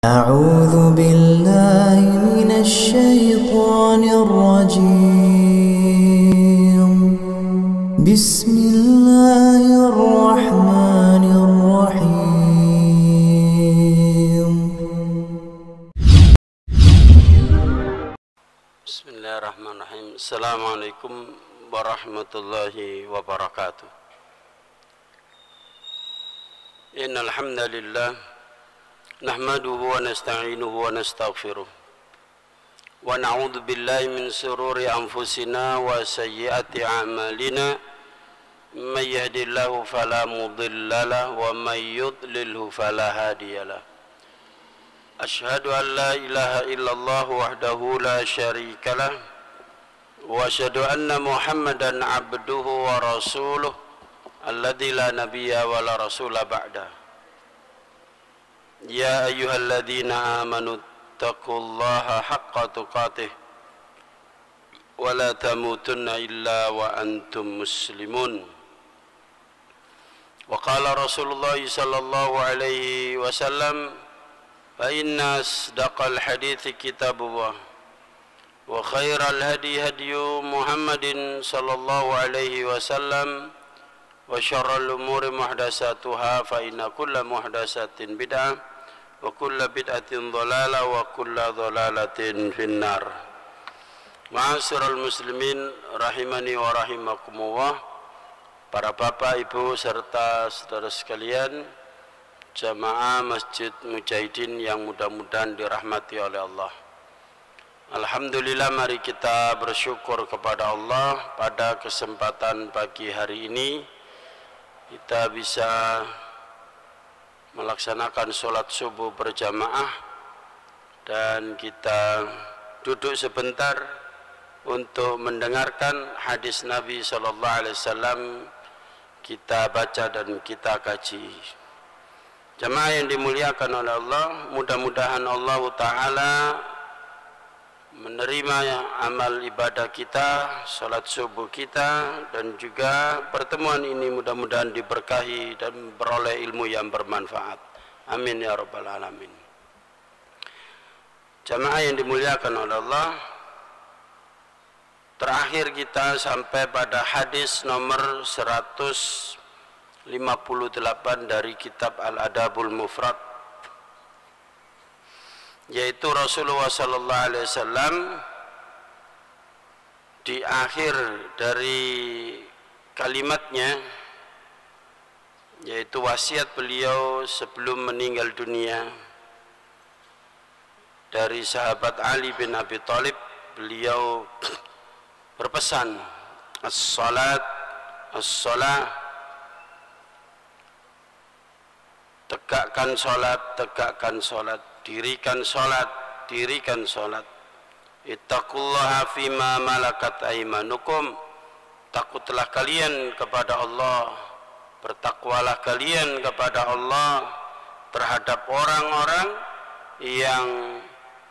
أعوذ بالله من الشيطان الرجيم بسم الله الرحمن الرحيم بسم الله الرحمن الرحيم. السلام عليكم ورحمة الله وبركاته. إن الحمد لله نحمده ونستعينه ونستغفره ونعوذ بالله من شرور أنفسنا وسيئات أعمالنا من يهد الله فلا مضل له ومن يضلله فلا هادي له. أشهد أن لا إله إلا الله وحده لا شريك له وأشهد أن محمدا عبده ورسوله الذي لا نبي ولا رسول بعده. يا أيها الذين آمنوا اتقوا الله حق تقاته ولا تموتن إلا وأنتم مسلمون. وقال رسول الله صلى الله عليه وسلم فإن أصدق الحديث كتاب الله وخير الهدي هدي محمد صلى الله عليه وسلم وشر الأمور محدثاتها فإن كل محدثة بدعة وكل بدعة ضلالة وكل ضلالة في النار. Ma'asyiral muslimin rahimani wa rahimakumullah, para bapak, ibu serta saudara sekalian, jamaah Masjid Mujahidin yang mudah-mudahan dirahmati oleh Allah. Alhamdulillah, mari kita bersyukur kepada Allah pada kesempatan pagi hari ini kita bisa melaksanakan sholat subuh berjamaah dan kita duduk sebentar untuk mendengarkan hadis Nabi SAW kita baca dan kita kaji. Jamaah yang dimuliakan oleh Allah, mudah-mudahan Allah Ta'ala menerima amal ibadah kita, salat subuh kita, dan juga pertemuan ini mudah-mudahan diberkahi dan beroleh ilmu yang bermanfaat. Amin ya rabbal alamin. Jamaah yang dimuliakan oleh Allah, terakhir kita sampai pada hadis nomor 158 dari kitab Al-Adabul Mufrad, yaitu Rasulullah sallallahu alaihi wasallam di akhir dari kalimatnya, yaitu wasiat beliau sebelum meninggal dunia dari sahabat Ali bin Abi Thalib. Beliau berpesan, as-salat, as-salah, tegakkan salat, tegakkan salat, dirikan salat, dirikan salat. Ittaqullaha fima malakat aymanukum, takutlah kalian kepada Allah, bertakwalah kalian kepada Allah terhadap orang-orang yang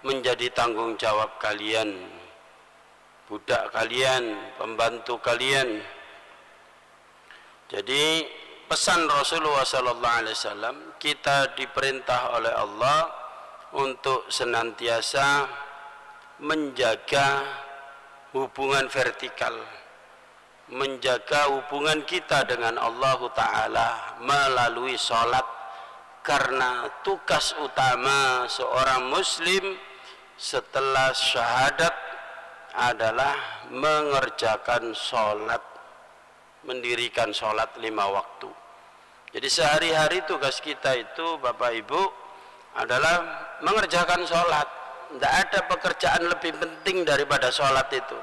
menjadi tanggung jawab kalian, budak kalian, pembantu kalian. Jadi pesan Rasulullah SAW, kita diperintah oleh Allah untuk senantiasa menjaga hubungan vertikal, menjaga hubungan kita dengan Allah Ta'ala melalui sholat, karena tugas utama seorang muslim setelah syahadat adalah mengerjakan sholat, mendirikan sholat 5 waktu. Jadi sehari-hari tugas kita itu, Bapak Ibu, adalah mengerjakan sholat. Tidak ada pekerjaan lebih penting daripada sholat itu,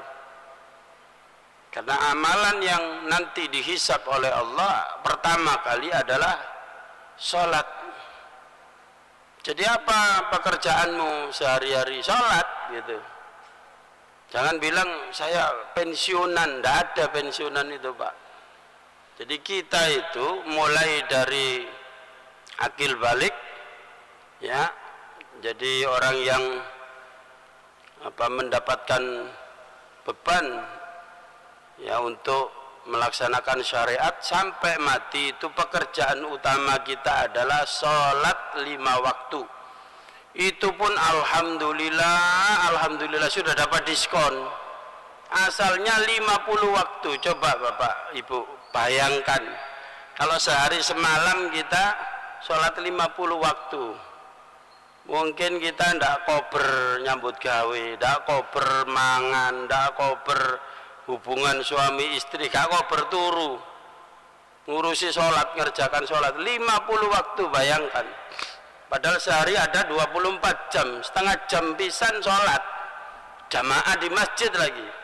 karena amalan yang nanti dihisab oleh Allah pertama kali adalah sholat. Jadi apa pekerjaanmu sehari-hari? Sholat gitu. Jangan bilang saya pensiunan. Tidak ada pensiunan itu, Pak. Jadi kita itu mulai dari akil balik, ya, jadi orang yang mendapatkan beban ya untuk melaksanakan syariat sampai mati, itu pekerjaan utama kita adalah sholat 5 waktu. Itu pun alhamdulillah sudah dapat diskon. Asalnya 50 waktu. Coba Bapak Ibu bayangkan, kalau sehari semalam kita sholat 50 waktu, mungkin kita ndak kober nyambut gawe, ndak kober mangan, ndak kober hubungan suami istri, gak kober turu, ngurusi sholat, ngerjakan sholat 50 waktu. Bayangkan, padahal sehari ada 24 jam, setengah jam pisan sholat jamaah di masjid lagi.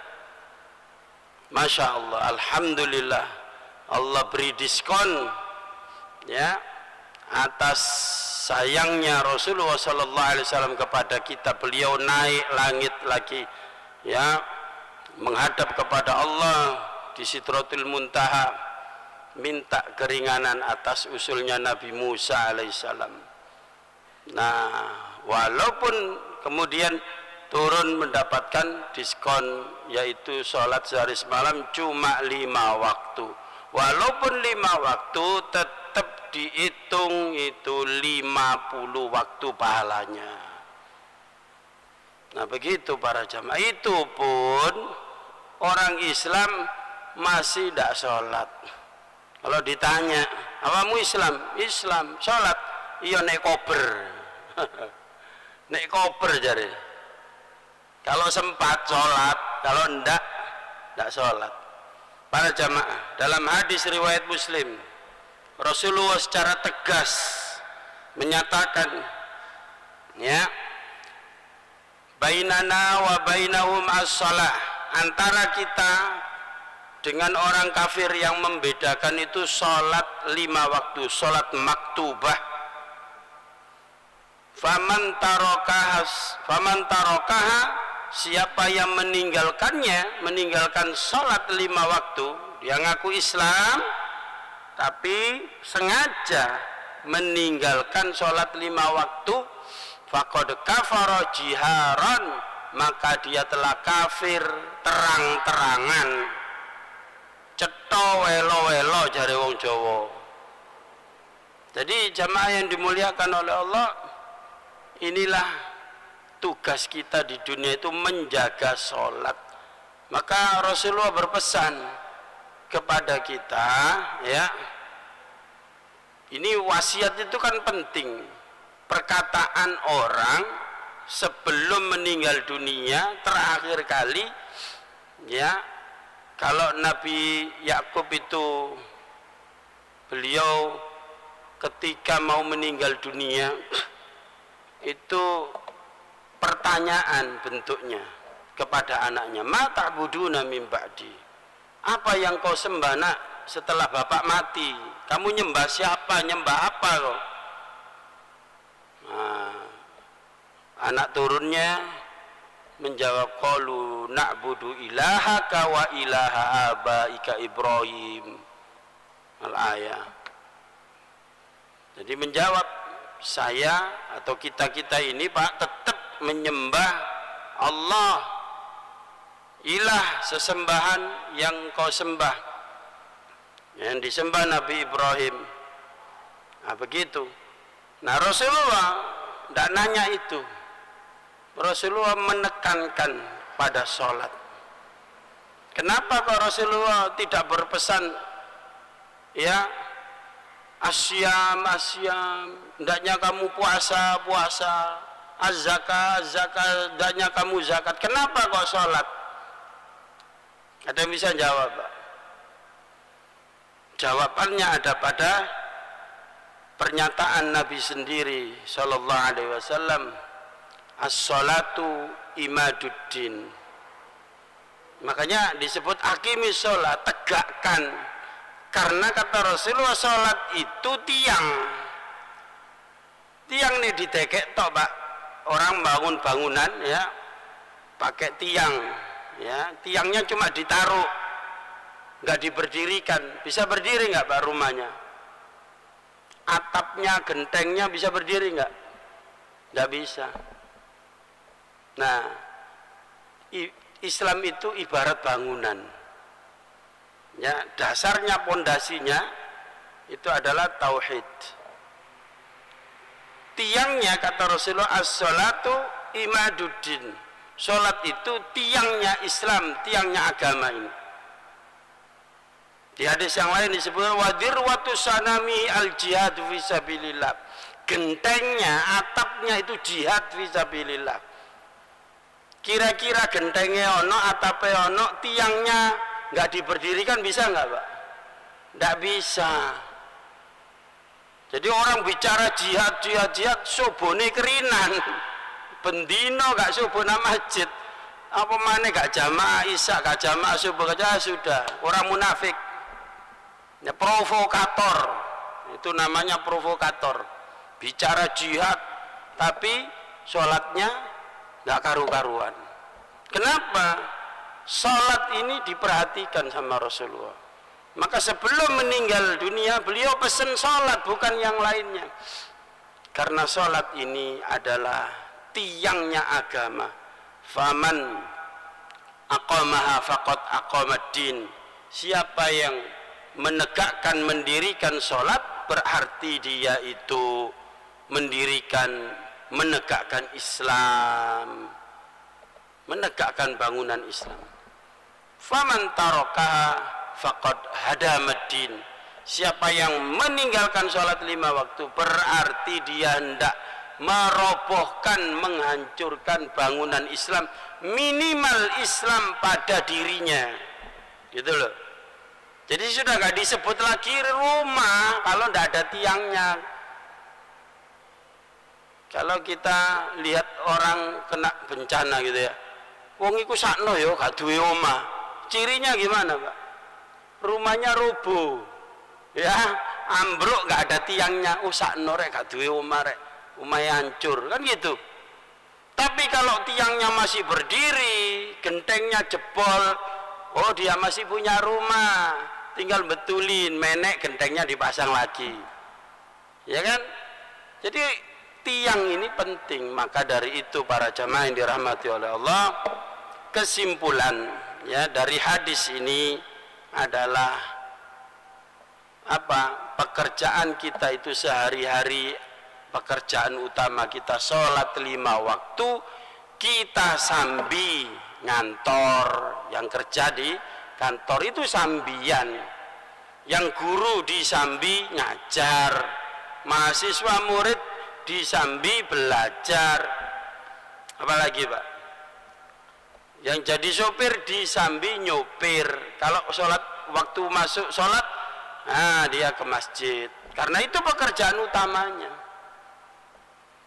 Masya Allah, alhamdulillah, Allah beri diskon ya atas sayangnya Rasulullah sallallahu alaihi wasallam kepada kita. Beliau naik langit lagi ya, menghadap kepada Allah di Sidratul Muntaha, minta keringanan atas usulnya Nabi Musa alaihissalam. Nah, walaupun kemudian turun mendapatkan diskon, yaitu sholat sehari semalam cuma 5 waktu, walaupun 5 waktu tetap dihitung itu 50 waktu pahalanya. Nah begitu para jamaah. Itu pun orang Islam masih tidak sholat. Kalau ditanya, apamu Islam? Islam, sholat? Iya, nek kober. Nek kober jare. Kalau sempat sholat, kalau tidak sholat. Para jamaah, dalam hadis riwayat Muslim, Rasulullah secara tegas menyatakan, ya, bainana wa bainahum as-shalah, antara kita dengan orang kafir yang membedakan itu sholat 5 waktu, sholat maktubah. Faman tarokaha, siapa yang meninggalkannya, meninggalkan sholat 5 waktu, dia ngaku Islam tapi sengaja meninggalkan sholat 5 waktu, faqad kafara jiharan, maka dia telah kafir terang-terangan, cetha welo-welo jare wong Jawa. Jadi jamaah yang dimuliakan oleh Allah, inilah tugas kita di dunia itu, menjaga sholat. Maka Rasulullah berpesan kepada kita, ya, ini wasiat itu kan penting. Perkataan orang sebelum meninggal dunia terakhir kali, ya, kalau Nabi Yakub itu, beliau ketika mau meninggal dunia itu pertanyaan bentuknya kepada anaknya, ma ta'buduna min ba'di, apa yang kau sembah nak setelah bapak mati? Kamu nyembah siapa, nyembah apa kau? Nah, anak turunnya menjawab, qalu na'budu ilahaka wa ilaha abaika Ibrahim, al-ayah. Jadi menjawab, saya atau kita-kita ini Pak tetap menyembah Allah, ilah sesembahan yang kau sembah, yang disembah Nabi Ibrahim. Nah begitu. Nah Rasulullah tidak nanya itu. Rasulullah menekankan pada sholat. Kenapa kok Rasulullah tidak berpesan, ya, asyam, hendaknya kamu puasa, az-zakat, hendaknya kamu zakat. Kenapa kok sholat? Ada yang bisa jawab, Pak? Jawabannya ada pada pernyataan Nabi sendiri sallallahu alaihi wasallam, as-sholatu imaduddin. Makanya disebut aqimis sholat, tegakkan. Karena kata Rasulullah, sholat itu tiang nih ditekek tok, Pak. Orang bangun bangunan, ya, pakai tiang, ya, tiangnya cuma ditaruh, nggak diberdirikan. Bisa berdiri nggak, Pak, rumahnya? Atapnya, gentengnya bisa berdiri nggak? Nggak bisa. Nah, Islam itu ibarat bangunan, ya, dasarnya, pondasinya itu adalah tauhid. tiangnya, kata Rasulullah, as-sholatu imaduddin, sholat itu tiangnya Islam, tiangnya agama ini. Di hadis yang lain disebut wadirwatu sanami al-jihad fisabilillah, gentengnya, atapnya itu jihad fisabilillah. Kira-kira gentengnya ono, atapnya ono, tiangnya nggak diberdirikan, bisa nggak Pak? Nggak bisa. Jadi orang bicara jihad, subone kerinan, bendino gak subuh nama masjid, apa mana gak jamaah isya, gak jamaah subuh aja sudah, orang munafik, ya, provokator, itu namanya provokator. Bicara jihad tapi sholatnya gak karu-karuan. Kenapa? Sholat ini diperhatikan sama Rasulullah. Maka sebelum meninggal dunia beliau pesan sholat, bukan yang lainnya, karena sholat ini adalah tiangnya agama. Faman aqamaha faqad aqamaddin, siapa yang menegakkan, mendirikan sholat, berarti dia itu mendirikan, menegakkan Islam, menegakkan bangunan Islam. Faman tarakaha faqad hadamaddin, siapa yang meninggalkan sholat 5 waktu berarti dia hendak merobohkan, menghancurkan bangunan Islam, minimal Islam pada dirinya, gitu loh. Jadi sudah nggak disebut lagi rumah kalau tidak ada tiangnya. Kalau kita lihat orang kena bencana gitu ya, wong iku sakno yo gak duwe omah, cirinya gimana Pak? Rumahnya rubuh, ya, ambruk, nggak ada tiangnya, sakno rek gak duwe omah rek, omahnya hancur, kan gitu. Tapi kalau tiangnya masih berdiri, gentengnya jebol, oh dia masih punya rumah, tinggal betulin, menek gentengnya dipasang lagi, ya kan? Jadi tiang ini penting. Maka dari itu para jamaah yang dirahmati oleh Allah, kesimpulan ya dari hadis ini adalah apa? Pekerjaan kita itu sehari-hari, pekerjaan utama kita sholat 5 waktu, kita sambi ngantor, yang kerja di kantor itu sambian, yang guru disambi ngajar, mahasiswa murid disambi belajar, apalagi Pak, yang jadi sopir disambi nyopir. Kalau sholat, waktu masuk sholat, nah dia ke masjid, karena itu pekerjaan utamanya.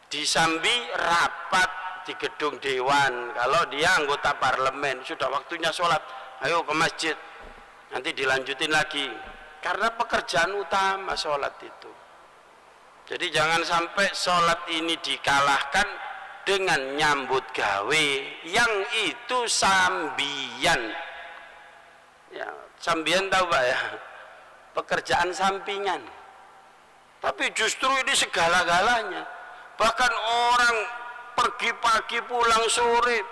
Disambi rapat di gedung dewan, kalau dia anggota parlemen, sudah waktunya sholat, ayo ke masjid, nanti dilanjutin lagi, karena pekerjaan utama sholat itu. Jadi jangan sampai sholat ini dikalahkan dengan nyambut gawe yang itu sambian. Ya, sambian tahu Pak ya, pekerjaan sampingan. Tapi justru ini segala-galanya. Bahkan orang pergi pagi pulang sore,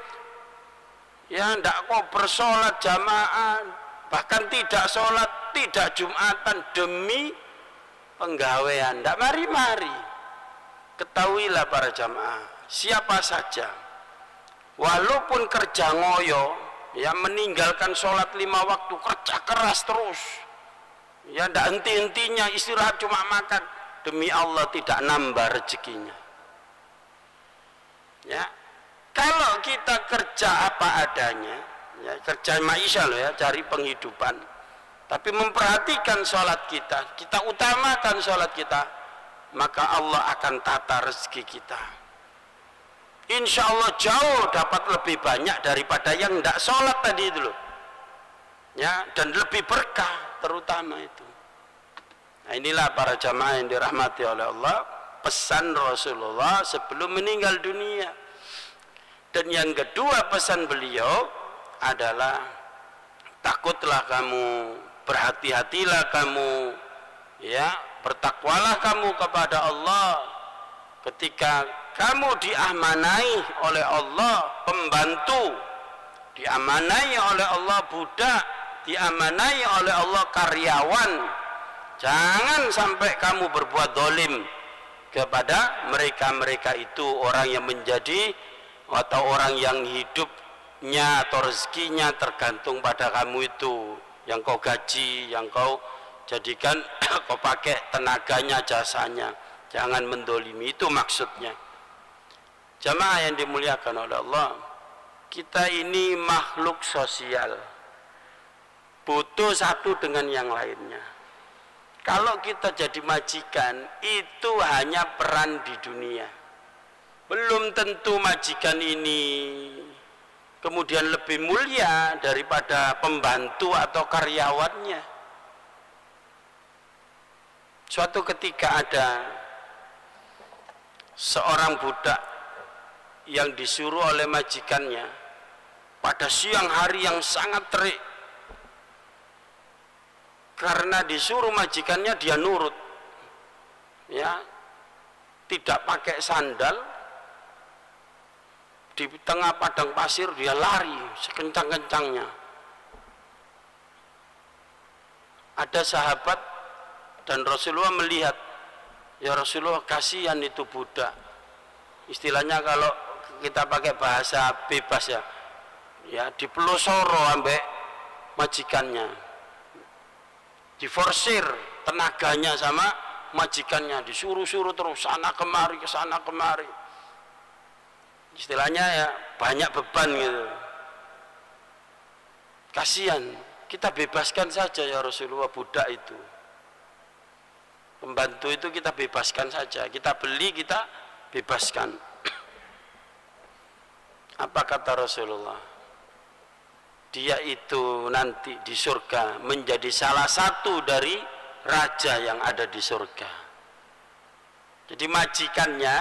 ya ndak kok bersolat jamaah, bahkan tidak sholat, tidak jumatan demi penggawean, ndak mari-mari. Ketahuilah para jamaah, siapa saja walaupun kerja ngoyo, ya meninggalkan sholat 5 waktu, kerja keras terus, ya ndak henti-hentinya, istirahat cuma makan, demi Allah tidak nambah rezekinya. Ya, kalau kita kerja apa adanya, ya, kerja maisha loh ya, cari penghidupan, tapi memperhatikan sholat kita, kita utamakan sholat kita, maka Allah akan tata rezeki kita. Insya Allah jauh dapat lebih banyak daripada yang tidak sholat tadi itu loh, ya, dan lebih berkah terutama itu. Nah, inilah para jamaah yang dirahmati oleh Allah, pesan Rasulullah sebelum meninggal dunia. Dan yang kedua pesan beliau adalah takutlah kamu, berhati-hatilah kamu, ya, bertakwalah kamu kepada Allah ketika kamu diamanai oleh Allah pembantu, diamanai oleh Allah budak, diamanai oleh Allah karyawan. Jangan sampai kamu berbuat dolim, kepada mereka-mereka itu, orang yang menjadi atau orang yang hidupnya atau rezekinya tergantung pada kamu itu, yang kau gaji, yang kau jadikan kau pakai tenaganya, jasanya. Jangan mendolimi, itu maksudnya. Jamaah yang dimuliakan oleh Allah, kita ini makhluk sosial, butuh satu dengan yang lainnya. Kalau kita jadi majikan, itu hanya peran di dunia. Belum tentu majikan ini kemudian lebih mulia daripada pembantu atau karyawannya. Suatu ketika ada seorang budak yang disuruh oleh majikannya pada siang hari yang sangat terik. Karena disuruh majikannya, dia nurut, ya, tidak pakai sandal. Di tengah padang pasir dia lari sekencang-kencangnya. Ada sahabat dan Rasulullah melihat, ya Rasulullah, kasihan itu budak. Istilahnya kalau kita pakai bahasa bebas ya, ya dipelosoro ambek majikannya, diforsir tenaganya sama majikannya, disuruh-suruh terus sana kemari, ke sana kemari. Istilahnya ya banyak beban gitu. Kasihan, kita bebaskan saja ya Rasulullah budak itu. Pembantu itu kita bebaskan saja, kita beli, kita bebaskan. Apa kata Rasulullah? Dia itu nanti di surga menjadi salah satu dari raja yang ada di surga. Jadi majikannya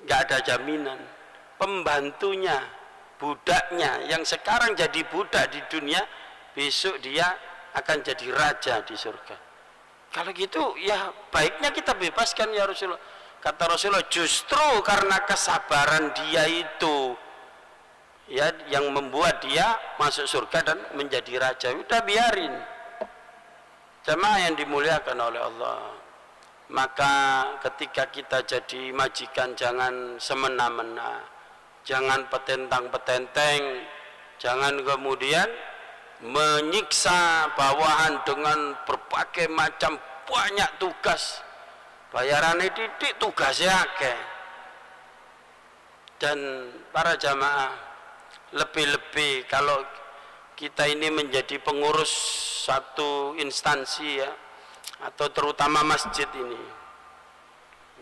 nggak ada jaminan, pembantunya, budaknya yang sekarang jadi budak di dunia, besok dia akan jadi raja di surga. Kalau gitu ya baiknya kita bebaskan ya Rasulullah. Kata Rasulullah, justru karena kesabaran dia itu ya yang membuat dia masuk surga dan menjadi raja. Udah biarin. Jamaah yang dimuliakan oleh Allah, maka ketika kita jadi majikan jangan semena-mena, jangan petentang-petenteng, jangan kemudian menyiksa bawahan dengan berbagai macam banyak tugas. Bayarannya titik, tugasnya akeh. Dan para jamaah, lebih-lebih kalau kita ini menjadi pengurus satu instansi ya, atau terutama masjid ini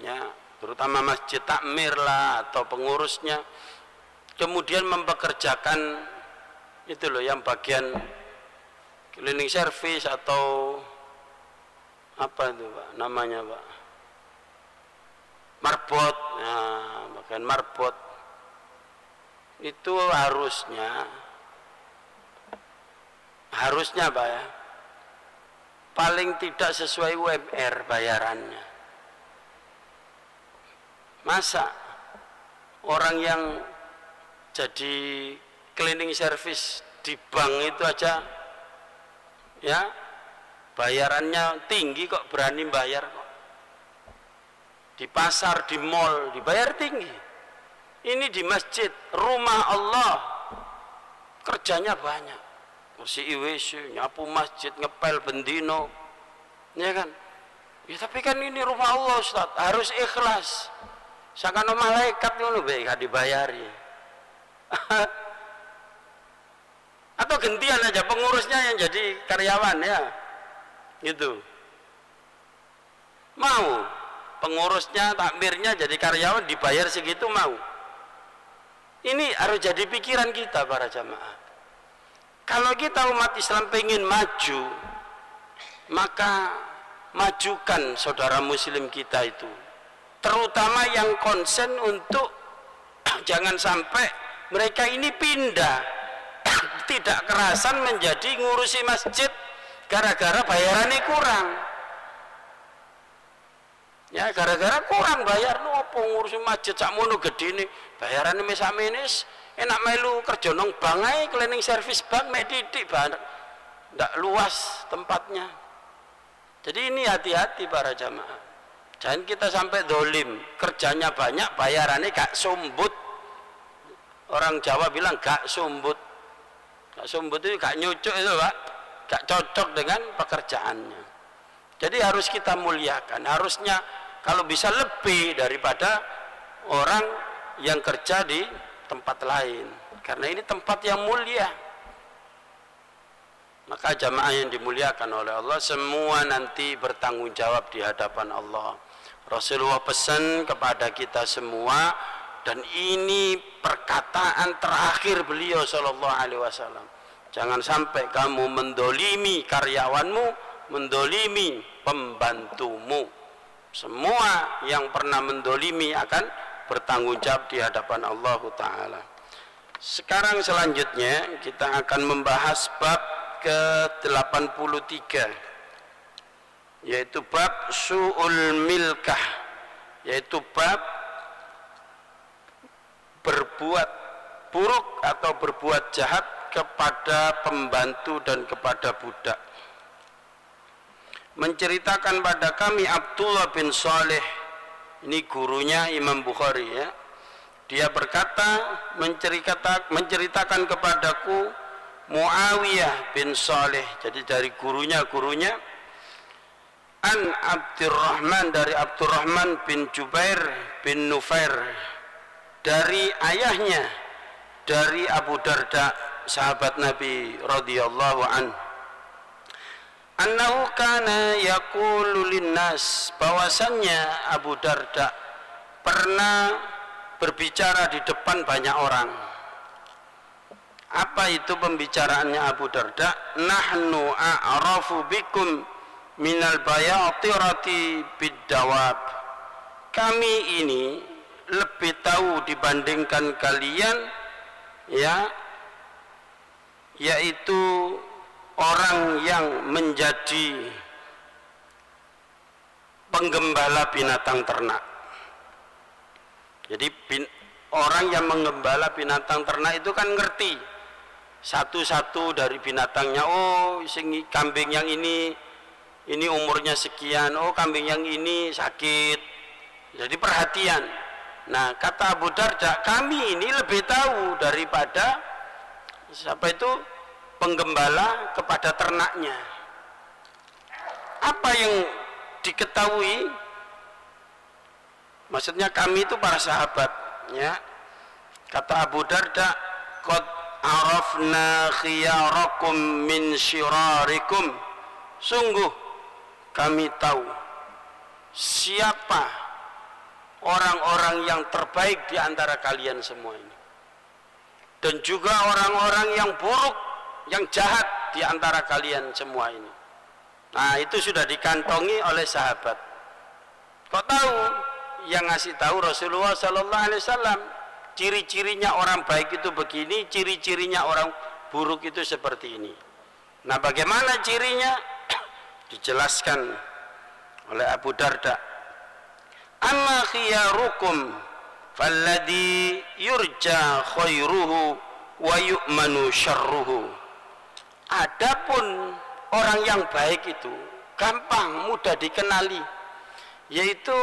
ya, terutama masjid takmir lah atau pengurusnya, kemudian mempekerjakan itu loh yang bagian cleaning service atau apa itu Pak namanya Pak, marbot, nah, bagian marbot itu harusnya Pak ya, paling tidak sesuai UMR bayarannya. Masa orang yang jadi cleaning service di bank itu aja ya bayarannya tinggi kok, berani bayar kok. Di pasar, di mall dibayar tinggi. Ini di masjid, rumah Allah, kerjanya banyak. Bersih IWC, nyapu masjid, ngepel bendino, ya kan? Ya tapi kan ini rumah Allah Ustaz, harus ikhlas. Sakano malaikat ngono bae gak dibayari. Atau gantian aja pengurusnya yang jadi karyawan ya. Gitu. Mau pengurusnya, takmirnya jadi karyawan dibayar segitu mau. Ini harus jadi pikiran kita para jamaah. Kalau kita umat Islam pengen maju, maka majukan saudara muslim kita itu, terutama yang konsen untuk jangan sampai mereka ini pindah tidak kerasan menjadi ngurusi masjid gara-gara bayarannya kurang ya, gara-gara kurang bayar nopo ngurusi masjid sakmono gedene bayarannya mesamenes enak melu kerja nang bank ae, cleaning service bank mek titik banget ndak luas tempatnya. Jadi ini hati-hati para jamaah. Jangan kita sampai dolim, kerjanya banyak, bayarannya gak sumbut. Orang Jawa bilang gak sumbut. Gak sumbut itu gak nyucuk itu Pak, gak cocok dengan pekerjaannya. Jadi harus kita muliakan. Harusnya kalau bisa lebih daripada orang yang kerja di tempat lain, karena ini tempat yang mulia. Maka jamaah yang dimuliakan oleh Allah, semua nanti bertanggung jawab di hadapan Allah. Rasulullah pesan kepada kita semua, dan ini perkataan terakhir beliau sallallahu alaihi wasallam. Jangan sampai kamu mendolimi karyawanmu, mendolimi pembantumu. Semua yang pernah mendolimi akan bertanggung jawab di hadapan Allah Ta'ala. Sekarang selanjutnya kita akan membahas bab ke-83, yaitu bab su'ul milkah, yaitu bab berbuat buruk atau berbuat jahat kepada pembantu dan kepada budak. Menceritakan pada kami Abdullah bin Saleh, ini gurunya Imam Bukhari ya. Dia berkata, menceritakan kepadaku Muawiyah bin Saleh, jadi dari gurunya an Abdurrahman, dari Abdurrahman bin Jubair bin Nufair, dari ayahnya dari Abu Darda, sahabat Nabi radhiyallahu anhu, annahu kana yaqulu linnas, bahwasannya Abu Darda pernah berbicara di depan banyak orang. Apa itu pembicaraannya Abu Darda? Nahnu a'rafu bikum minal bayatirati biddawab, kami ini lebih tahu dibandingkan kalian ya, yaitu orang yang menjadi penggembala binatang ternak. Jadi orang yang menggembala binatang ternak itu kan ngerti satu-satu dari binatangnya. Oh, kambing yang ini umurnya sekian. Oh, kambing yang ini sakit. Jadi perhatian. Nah, kata Abu Darda, kami ini lebih tahu daripada siapa itu penggembala kepada ternaknya. Apa yang diketahui? Maksudnya kami itu para sahabat ya. Kata Abu Darda, qad arafna khiyarakum min syirarikum, sungguh kami tahu siapa orang-orang yang terbaik di antara kalian semua ini, dan juga orang-orang yang buruk, yang jahat di antara kalian semua ini. Nah, itu sudah dikantongi oleh sahabat. Kok tahu? Yang ngasih tahu Rasulullah sallallahu alaihi wasallam. Ciri-cirinya orang baik itu begini, ciri-cirinya orang buruk itu seperti ini. Nah, bagaimana cirinya? Dijelaskan oleh Abu Darda. Amma khiyarukum falladhi yurja khairuhu wa yu'manu syarruhu. Adapun orang yang baik itu gampang, mudah dikenali, yaitu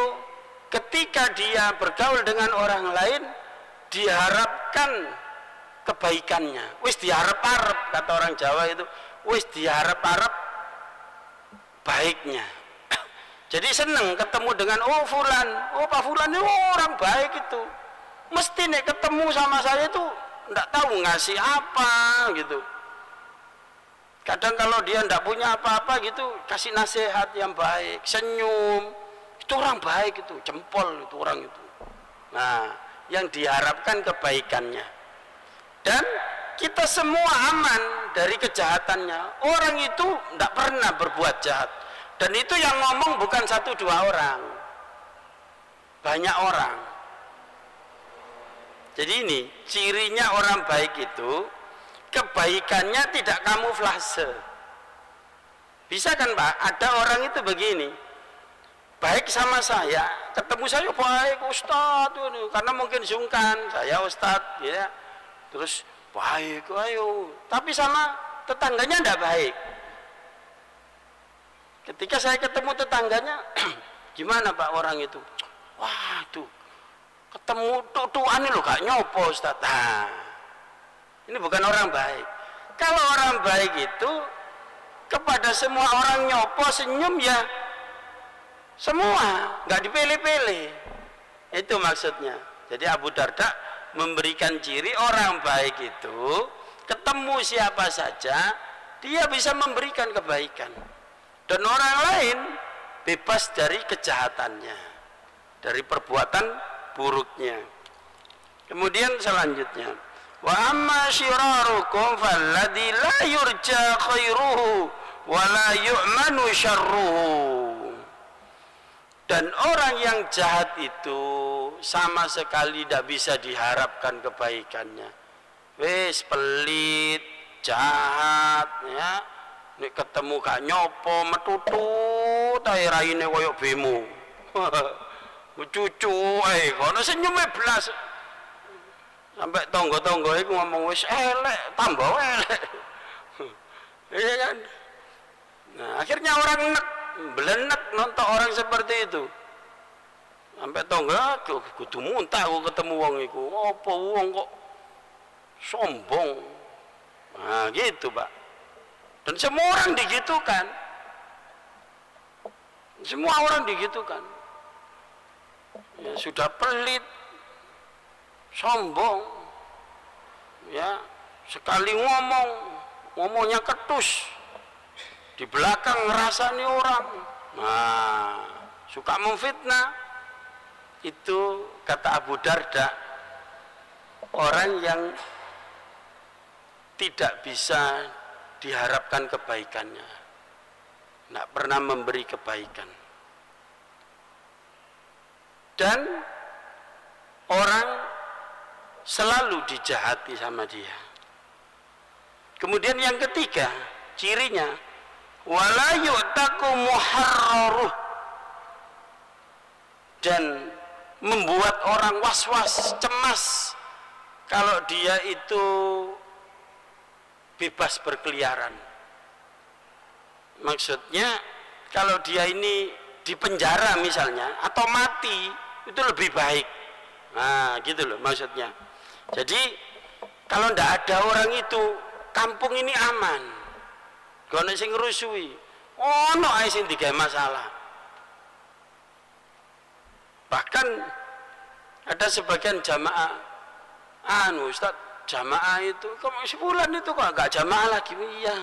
ketika dia bergaul dengan orang lain diharapkan kebaikannya. Wis diharap-harap, kata orang Jawa itu, wis diharap-harap baiknya. Jadi seneng ketemu dengan oh fulan, oh Pak Fulan itu orang baik itu. Mesti nih ketemu sama saya itu enggak tahu ngasih apa gitu. Kadang kalau dia enggak punya apa-apa gitu, kasih nasihat yang baik, senyum. Itu orang baik itu, jempol itu orang itu. Nah, yang diharapkan kebaikannya. Dan kita semua aman dari kejahatannya. Orang itu tidak pernah berbuat jahat. Dan itu yang ngomong bukan 1-2 orang, banyak orang. Jadi ini cirinya orang baik itu, kebaikannya tidak kamuflase. Bisa kan Pak? Ada orang itu begini, baik sama saya, ketemu saya baik Ustadz, karena mungkin sungkan saya Ustadz ya, terus baik ayo, tapi sama tetangganya tidak baik. Ketika saya ketemu tetangganya Gimana Pak orang itu? Wah itu ketemu tutuan lo gak nyopo Ustaz. Nah, ini bukan orang baik. Kalau orang baik itu kepada semua orang nyopo senyum ya semua, nggak dipilih-pilih. Itu maksudnya. Jadi Abu Darda memberikan ciri orang baik itu ketemu siapa saja dia bisa memberikan kebaikan dan orang lain bebas dari kejahatannya, dari perbuatan buruknya. Kemudian selanjutnya, wa amma syirarukum falladzi la yurja khairuhu wa la yu'manu syarruhu. Dan orang yang jahat itu sama sekali tidak bisa diharapkan kebaikannya. Wes pelit, jahat, ya. Nek ketemu gak nyopo, metutut ae raine koyo bemo. Cucu ae kono senyume blas. Sampai tonggo-tonggo iku ngomong wis elek, tambah elek. Iya kan? Nah, akhirnya orang belenek nonton orang seperti itu. Sampai tonggo kudu muntah aku ketemu wong iku. Apa wong kok sombong. Nah, gitu, Pak. Dan semua orang digitukan. Semua orang digitukan. Ya, sudah pelit, sombong, ya, sekali ngomongnya ketus, di belakang ngerasani orang, nah, suka memfitnah. Itu kata Abu Darda, orang yang tidak bisa diharapkan kebaikannya, tidak pernah memberi kebaikan, dan orang selalu dijahati sama dia. Kemudian yang ketiga cirinya, wala yu'taku muharraruh, dan membuat orang was-was, cemas kalau dia itu bebas berkeliaran. Maksudnya kalau dia ini dipenjara misalnya atau mati itu lebih baik. Nah gitu loh maksudnya. Jadi kalau ndak ada orang itu kampung ini aman. Gak ono sing ngrusui, ono ae sing digawe masalah. Bahkan ada sebagian jamaah, Ustaz, jamaah itu kok sebulan itu kok enggak jamaah lagi. Iya,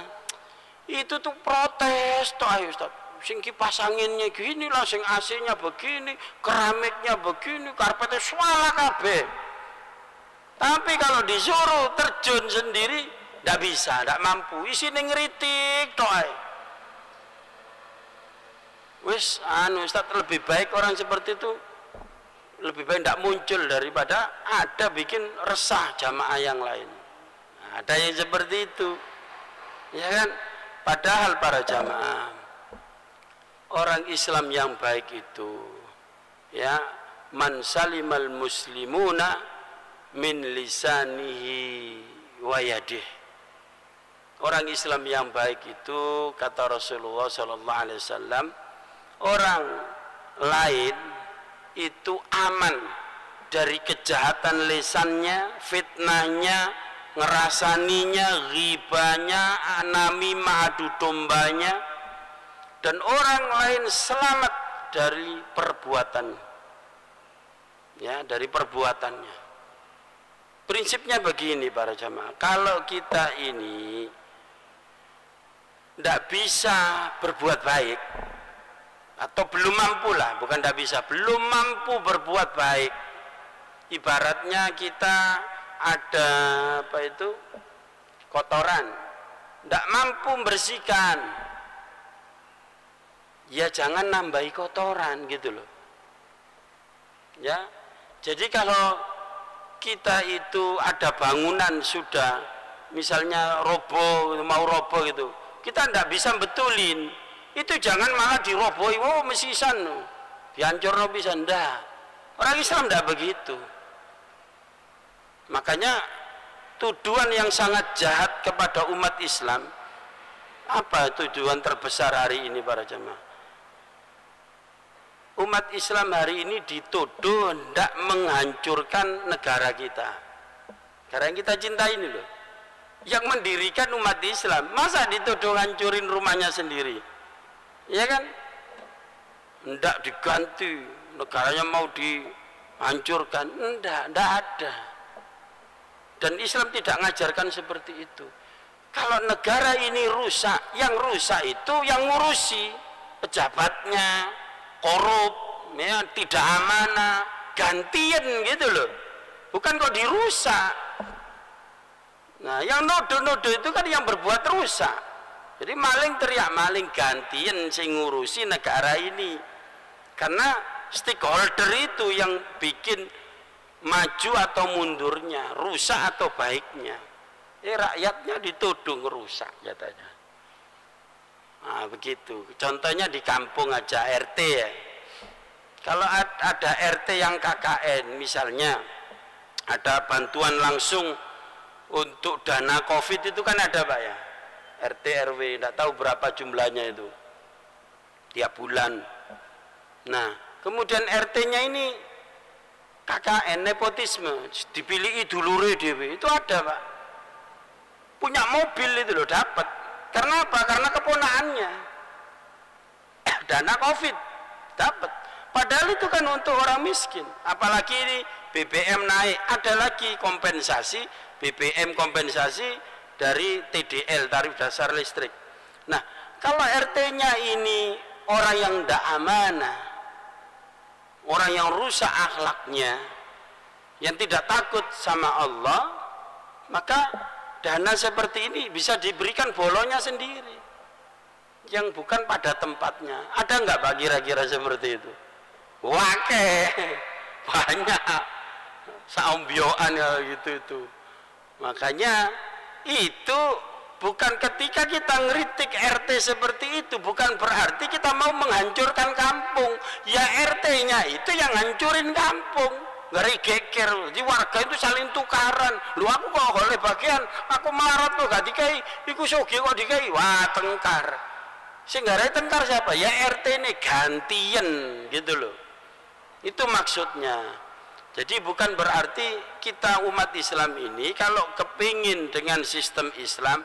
itu tuh protes toh ayo Ustaz, sing kipas anginnya gini lah, sing AC-nya begini, keramiknya begini, karpetnya swala kabeh. Tapi kalau disuruh terjun sendiri enggak bisa, enggak mampu, isine ngritik toh ayo. Wis Ustaz, lebih baik orang seperti itu lebih baik tidak muncul daripada ada bikin resah jamaah yang lain. Nah, ada yang seperti itu, ya kan? Padahal para jamaah, orang Islam yang baik itu, ya, man salimal muslimuna min lisanihi wa yadih. Orang Islam yang baik itu, kata Rasulullah Sallallahu Alaihi Wasallam, orang lain itu aman dari kejahatan lisannya, fitnahnya, ngerasaninya, ghibanya, namimah, adu dombanya, dan orang lain selamat dari perbuatan, ya, dari perbuatannya. Prinsipnya begini para jamaah, kalau kita ini tidak bisa berbuat baik atau belum mampu lah, bukan tidak bisa, belum mampu berbuat baik, ibaratnya kita ada apa itu kotoran, tidak mampu membersihkan, ya jangan nambahi kotoran gitu loh, ya. Jadi kalau kita itu ada bangunan sudah misalnya roboh, mau roboh gitu, kita tidak bisa betulin, itu jangan malah dirobohi, oh mesisan dihancurno bisa, ndak. Orang Islam ndak begitu. Makanya tuduhan yang sangat jahat kepada umat Islam, apa tuduhan terbesar hari ini para jemaah? umat Islam hari ini dituduh hendak menghancurkan negara kita, negara yang kita cintai ini loh, yang mendirikan umat Islam. Masa dituduh hancurin rumahnya sendiri, ya kan? Hendak diganti, negaranya mau dihancurkan, enggak ada. Dan Islam tidak mengajarkan seperti itu. Kalau negara ini rusak, yang rusak itu yang ngurusi pejabatnya, korup, ya, tidak amanah, gantian gitu loh. Bukan kok dirusak. Nah, yang nodo-nodo itu kan yang berbuat rusak. Jadi maling teriak maling, gantian sing ngurusi negara ini. Karena stakeholder itu yang bikin maju atau mundurnya, rusak atau baiknya. Rakyatnya dituduh ngerusak katanya. Nah, begitu. Contohnya di kampung aja RT ya. Kalau ada RT yang KKN misalnya, ada bantuan langsung untuk dana COVID itu kan ada Pak ya. RT RW tidak tahu berapa jumlahnya itu tiap bulan. Nah, kemudian RT-nya ini KKN, nepotisme, dipilih dulure dewe, itu ada Pak, punya mobil itu loh, dapat. Karena apa? Karena keponaannya dana COVID dapat. Padahal itu kan untuk orang miskin. Apalagi ini BBM naik, ada lagi kompensasi BBM, kompensasi dari TDL, tarif dasar listrik. Nah, kalau RT-nya ini orang yang tidak amanah, orang yang rusak akhlaknya, yang tidak takut sama Allah, maka dana seperti ini bisa diberikan bolongnya sendiri, yang bukan pada tempatnya. Ada nggak Pak kira-kira seperti itu? Wake, banyak, saombioan ya gitu itu. Makanya itu bukan ketika kita ngeritik RT seperti itu, bukan berarti kita mau menghancurkan kampung. Ya RT-nya itu yang hancurin kampung, ngeri geger. Jadi warga itu saling tukaran. Lu aku kok oleh bagian, aku marot tuh gak dikai, iku soge kok dikai, wah tengkar. Sehingga tengkar siapa? Ya RT ini gantian gitu loh. Itu maksudnya. Jadi bukan berarti kita umat Islam ini kalau kepingin dengan sistem Islam,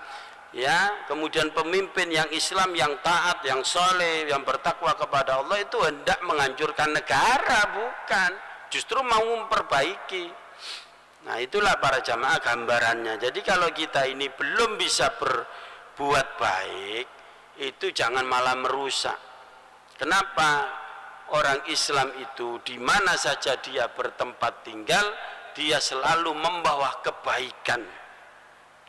ya, kemudian pemimpin yang Islam, yang taat, yang soleh, yang bertakwa kepada Allah itu hendak menghancurkan negara, bukan, justru mau memperbaiki. Nah, itulah para jamaah gambarannya. Jadi kalau kita ini belum bisa berbuat baik, itu jangan malah merusak. Kenapa? Orang Islam itu di mana saja dia bertempat tinggal, dia selalu membawa kebaikan.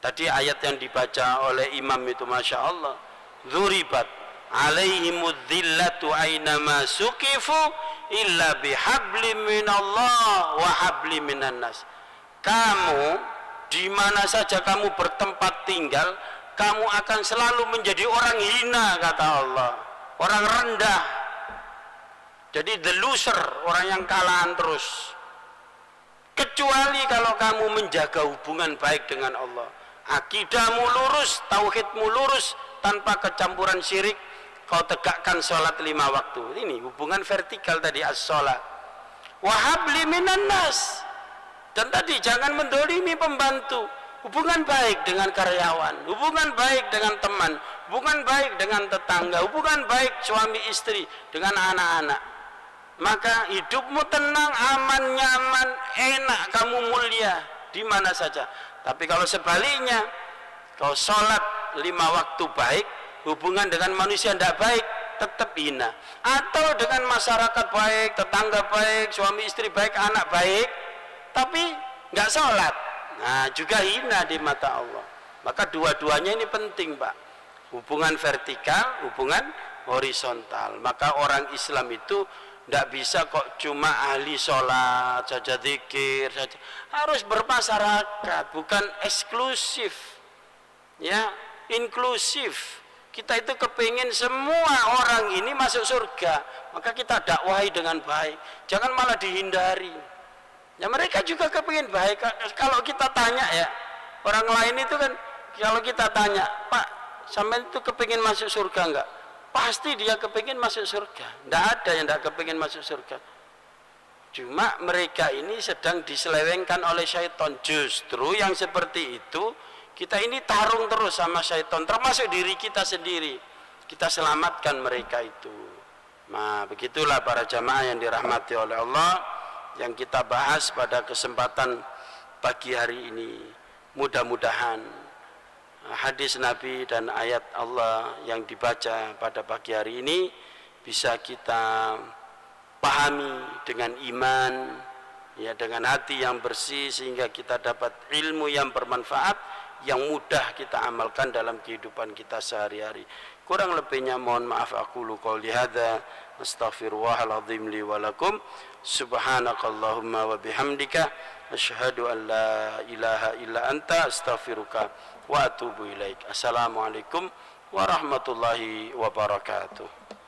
Tadi ayat yang dibaca oleh imam itu, Masya Allah, dzuribat alaihimudzillatu ainama suqifu illa bihablim minallah wa hablim minan nas. Kamu di mana saja kamu bertempat tinggal, kamu akan selalu menjadi orang hina, kata Allah, orang rendah. Jadi the loser, orang yang kalahan terus. Kecuali kalau kamu menjaga hubungan baik dengan Allah, akidahmu lurus, tauhidmu lurus, tanpa kecampuran syirik, kau tegakkan sholat 5 waktu. Ini hubungan vertikal tadi, as-sholat. Wahabli minan nas. Dan tadi jangan mendolimi pembantu. Hubungan baik dengan karyawan, hubungan baik dengan teman, hubungan baik dengan tetangga, hubungan baik suami istri dengan anak-anak. Maka hidupmu tenang, aman, nyaman, enak, kamu mulia di mana saja. Tapi kalau sebaliknya, kau sholat 5 waktu baik, hubungan dengan manusia tidak baik, tetap hina. Atau dengan masyarakat baik, tetangga baik, suami istri baik, anak baik, tapi nggak sholat, nah juga hina di mata Allah. Maka dua-duanya ini penting Pak, hubungan vertikal, hubungan horizontal. Maka orang Islam itu tidak bisa kok cuma ahli sholat saja, zikir saja, harus bermasyarakat, bukan eksklusif, ya, inklusif. Kita itu kepingin semua orang ini masuk surga, maka kita dakwahi dengan baik, jangan malah dihindari. Ya mereka juga kepingin baik. Kalau kita tanya ya, orang lain itu kan, kalau kita tanya, Pak, sampai itu kepingin masuk surga enggak? pasti dia kepingin masuk surga. Tidak ada yang tidak kepingin masuk surga. Cuma mereka ini sedang diselewengkan oleh syaitan. Justru yang seperti itu kita ini tarung terus sama syaitan, termasuk diri kita sendiri. Kita selamatkan mereka itu. Nah, begitulah para jamaah yang dirahmati oleh Allah yang kita bahas pada kesempatan pagi hari ini. Mudah-mudahan hadis Nabi dan ayat Allah yang dibaca pada pagi hari ini bisa kita pahami dengan iman, ya, dengan hati yang bersih, sehingga kita dapat ilmu yang bermanfaat yang mudah kita amalkan dalam kehidupan kita sehari-hari. Kurang lebihnya mohon maaf, aqulu qouli hadza astaghfirullahal azim li wa lakum, subhanakallahumma wa bihamdika asyhadu an la ilaha illa anta astaghfiruka wa atubu ilaik. Assalamualaikum warahmatullahi wabarakatuh.